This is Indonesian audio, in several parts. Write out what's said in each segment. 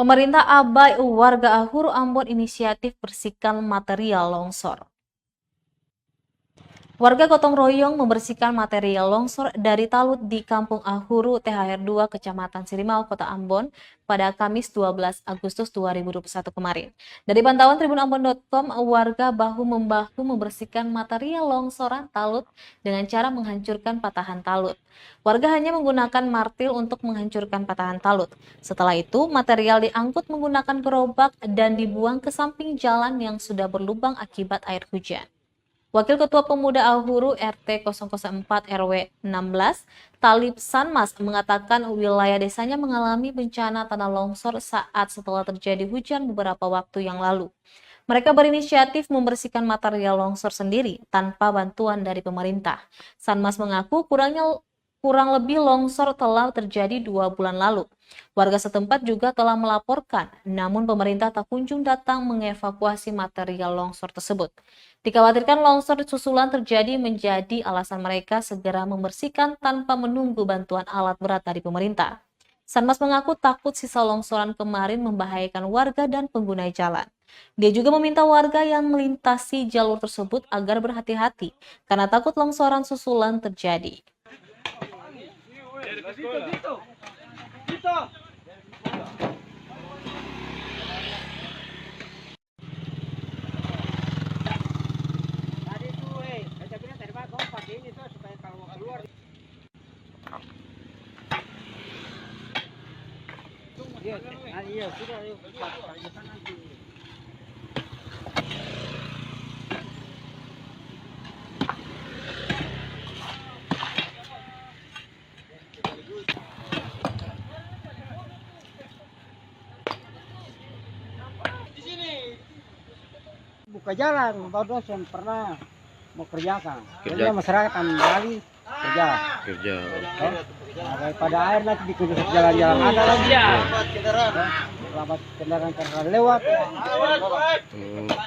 Pemerintah abai warga Ahuru Ambon inisiatif bersihkan material longsor. Warga gotong royong membersihkan material longsor dari talut di Kampung Ahuru THR 2 Kecamatan Sirimau, Kota Ambon pada Kamis 12 Agustus 2021 kemarin. Dari pantauan tribunambon.com, warga bahu-membahu membersihkan material longsoran talut dengan cara menghancurkan patahan talut. Warga hanya menggunakan martil untuk menghancurkan patahan talut. Setelah itu, material diangkut menggunakan gerobak dan dibuang ke samping jalan yang sudah berlubang akibat air hujan. Wakil Ketua Pemuda Ahuru RT 004 RW 16, Talib Sanmas mengatakan wilayah desanya mengalami bencana tanah longsor setelah terjadi hujan beberapa waktu yang lalu. Mereka berinisiatif membersihkan material longsor sendiri tanpa bantuan dari pemerintah. Sanmas mengaku kurang lebih longsor telah terjadi 2 bulan lalu. Warga setempat juga telah melaporkan, namun pemerintah tak kunjung datang mengevakuasi material longsor tersebut. Dikhawatirkan longsor susulan terjadi menjadi alasan mereka segera membersihkan tanpa menunggu bantuan alat berat dari pemerintah. Sanmas mengaku takut sisa longsoran kemarin membahayakan warga dan pengguna jalan. Dia juga meminta warga yang melintasi jalur tersebut agar berhati-hati karena takut longsoran susulan terjadi. Buka jalan, Pak dosen pernah mau kerjakan. Jadi masyarakat kembali kerja. Daripada air nanti bikin jalan-jalan ada lagi. Lambat kendaraan lewat.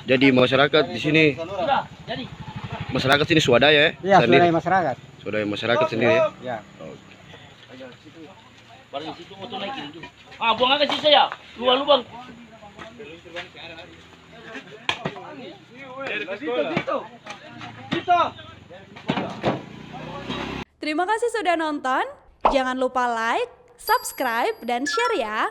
Jadi masyarakat di sini, masyarakat sini swadaya ya? Iya, swadaya masyarakat. Swadaya masyarakat sendiri ya? Ya. Buang aja sisa ya, lubang. Terima kasih sudah nonton. Jangan lupa like, subscribe, dan share ya.